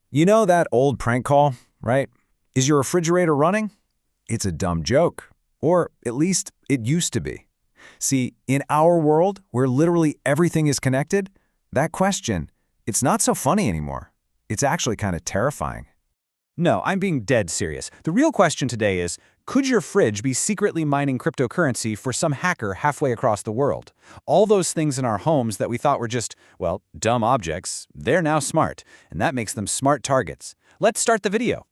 You know that old prank call, right? Is your refrigerator running? It's a dumb joke. Or at least it used to be. See, in our world, where literally everything is connected, that question, it's not so funny anymore. It's actually kind of terrifying. No, I'm being dead serious. The real question today is, could your fridge be secretly mining cryptocurrency for some hacker halfway across the world? All those things in our homes that we thought were just, well, dumb objects, they're now smart, and that makes them smart targets. Let's start the video.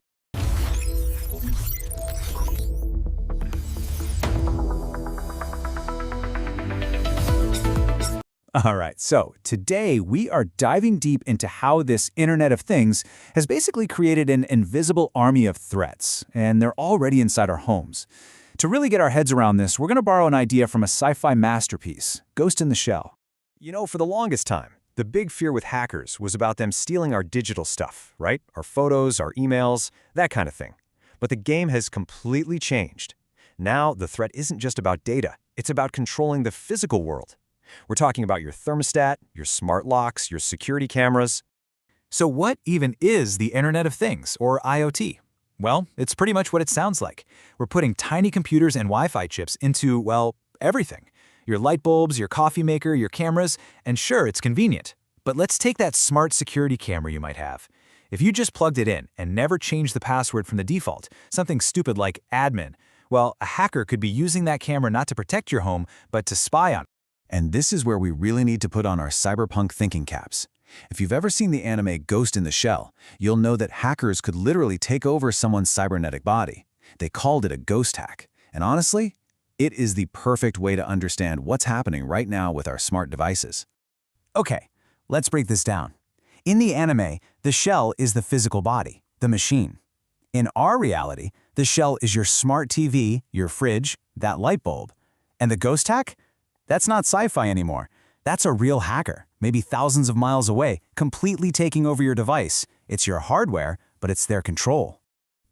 All right, so today we are diving deep into how this Internet of Things has basically created an invisible army of threats, and they're already inside our homes. To really get our heads around this, we're going to borrow an idea from a sci-fi masterpiece, Ghost in the Shell. You know, for the longest time, the big fear with hackers was about them stealing our digital stuff, right? Our photos, our emails, that kind of thing. But the game has completely changed. Now, the threat isn't just about data. It's about controlling the physical world. We're talking about your thermostat, your smart locks, your security cameras. So what even is the Internet of Things, or IoT? Well, it's pretty much what it sounds like. We're putting tiny computers and Wi-Fi chips into, well, everything. Your light bulbs, your coffee maker, your cameras, and sure, it's convenient. But let's take that smart security camera you might have. If you just plugged it in and never changed the password from the default, something stupid like admin, well, a hacker could be using that camera not to protect your home, but to spy on it. And this is where we really need to put on our cyberpunk thinking caps. If you've ever seen the anime Ghost in the Shell, you'll know that hackers could literally take over someone's cybernetic body. They called it a ghost hack. And honestly, it is the perfect way to understand what's happening right now with our smart devices. Okay, let's break this down. In the anime, the shell is the physical body, the machine. In our reality, the shell is your smart TV, your fridge, that light bulb. And the ghost hack? That's not sci-fi anymore. That's a real hacker, maybe thousands of miles away, completely taking over your device. It's your hardware, but it's their control.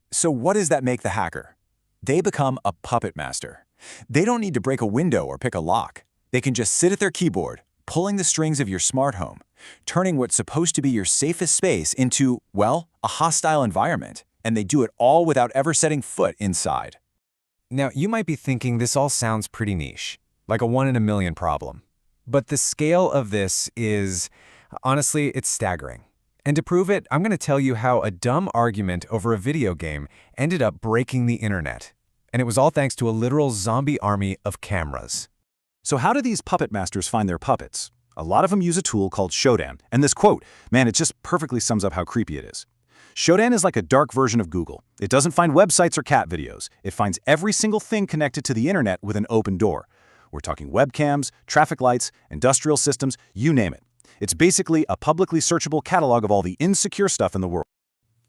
So what does that make the hacker? They become a puppet master. They don't need to break a window or pick a lock. They can just sit at their keyboard, pulling the strings of your smart home, turning what's supposed to be your safest space into, well, a hostile environment. And they do it all without ever setting foot inside. Now, you might be thinking this all sounds pretty niche, like a 1 in a million problem. But the scale of this is, honestly, it's staggering. And to prove it, I'm going to tell you how a dumb argument over a video game ended up breaking the internet. And it was all thanks to a literal zombie army of cameras. So how do these puppet masters find their puppets? A lot of them use a tool called Shodan. And this quote, man, it just perfectly sums up how creepy it is. Shodan is like a dark version of Google. It doesn't find websites or cat videos. It finds every single thing connected to the internet with an open door. We're talking webcams, traffic lights, industrial systems, you name it. It's basically a publicly searchable catalog of all the insecure stuff in the world.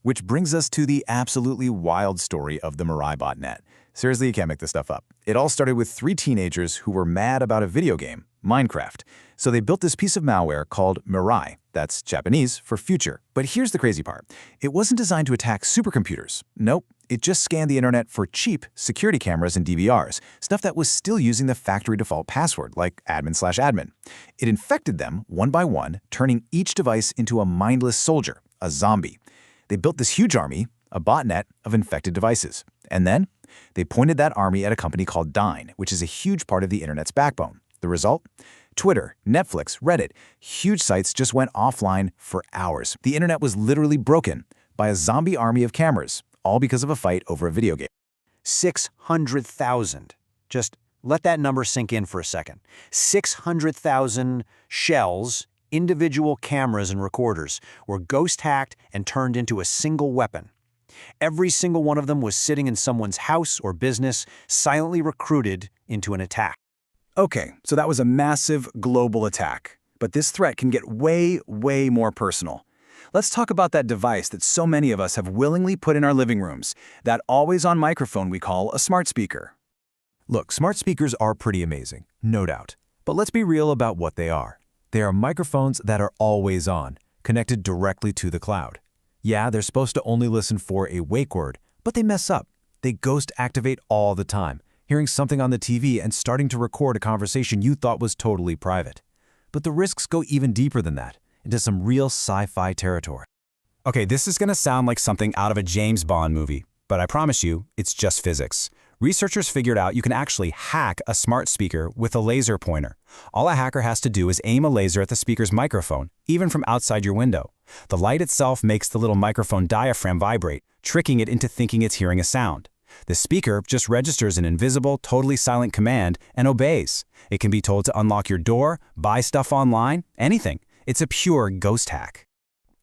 Which brings us to the absolutely wild story of the Mirai botnet. Seriously, you can't make this stuff up. It all started with 3 teenagers who were mad about a video game, Minecraft. So they built this piece of malware called Mirai. That's Japanese for future. But here's the crazy part. It wasn't designed to attack supercomputers. Nope. It just scanned the internet for cheap security cameras and DVRs, stuff that was still using the factory default password, like admin/admin. It infected them one by one, turning each device into a mindless soldier, a zombie. They built this huge army, a botnet of infected devices. And then they pointed that army at a company called Dyn, which is a huge part of the internet's backbone. The result? Twitter, Netflix, Reddit, huge sites just went offline for hours. The internet was literally broken by a zombie army of cameras, all because of a fight over a video game. 600,000. Just let that number sink in for a second. 600,000 shells, individual cameras and recorders, were ghost hacked and turned into a single weapon. Every single one of them was sitting in someone's house or business, silently recruited into an attack. Okay, so that was a massive global attack. But this threat can get way, way more personal. Let's talk about that device that so many of us have willingly put in our living rooms, that always-on microphone we call a smart speaker. Look, smart speakers are pretty amazing, no doubt. But let's be real about what they are. They are microphones that are always on, connected directly to the cloud. Yeah, they're supposed to only listen for a wake word, but they mess up. They ghost activate all the time, hearing something on the TV and starting to record a conversation you thought was totally private. But the risks go even deeper than that, into some real sci-fi territory. Okay, this is going to sound like something out of a James Bond movie, but I promise you, it's just physics. Researchers figured out you can actually hack a smart speaker with a laser pointer. All a hacker has to do is aim a laser at the speaker's microphone, even from outside your window. The light itself makes the little microphone diaphragm vibrate, tricking it into thinking it's hearing a sound. The speaker just registers an invisible, totally silent command and obeys. It can be told to unlock your door, buy stuff online, anything. It's a pure ghost hack.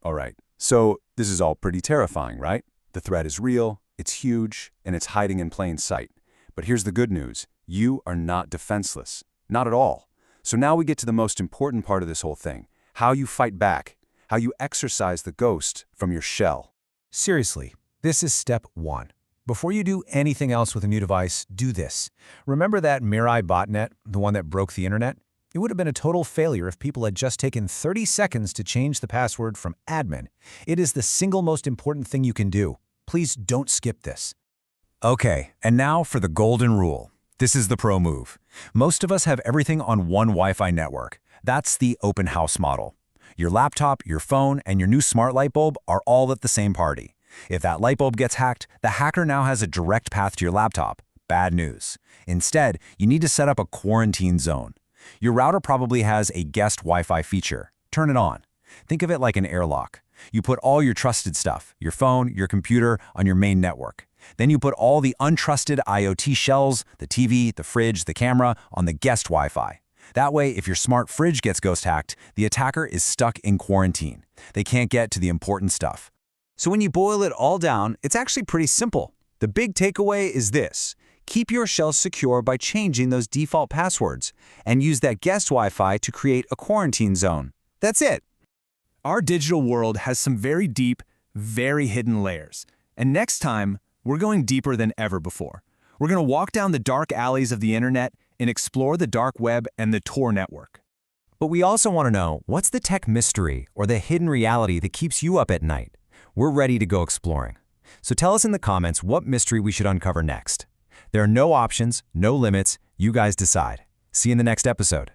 All right, so this is all pretty terrifying, right? The threat is real, it's huge, and it's hiding in plain sight. But here's the good news. You are not defenseless. Not at all. So now we get to the most important part of this whole thing. How you fight back. How you exorcise the ghost from your shell. Seriously, this is step 1. Before you do anything else with a new device, do this. Remember that Mirai botnet, the one that broke the internet? It would have been a total failure if people had just taken 30 seconds to change the password from admin. It is the single most important thing you can do. Please don't skip this. Okay, and now for the golden rule. This is the pro move. Most of us have everything on one Wi-Fi network. That's the open house model. Your laptop, your phone, and your new smart light bulb are all at the same party. If that light bulb gets hacked, the hacker now has a direct path to your laptop. Bad news. Instead, you need to set up a quarantine zone. Your router probably has a guest Wi-Fi feature. Turn it on. Think of it like an airlock. You put all your trusted stuff, your phone, your computer, on your main network. Then you put all the untrusted IoT shells, the TV, the fridge, the camera, on the guest Wi-Fi. That way, if your smart fridge gets ghost hacked, the attacker is stuck in quarantine. They can't get to the important stuff. So when you boil it all down, it's actually pretty simple. The big takeaway is this. Keep your shell secure by changing those default passwords, and use that guest Wi-Fi to create a quarantine zone. That's it. Our digital world has some very deep, very hidden layers. And next time, we're going deeper than ever before. We're going to walk down the dark alleys of the internet and explore the dark web and the Tor network. But we also want to know, what's the tech mystery or the hidden reality that keeps you up at night? We're ready to go exploring. So tell us in the comments what mystery we should uncover next. There are no options, no limits. You guys decide. See you in the next episode.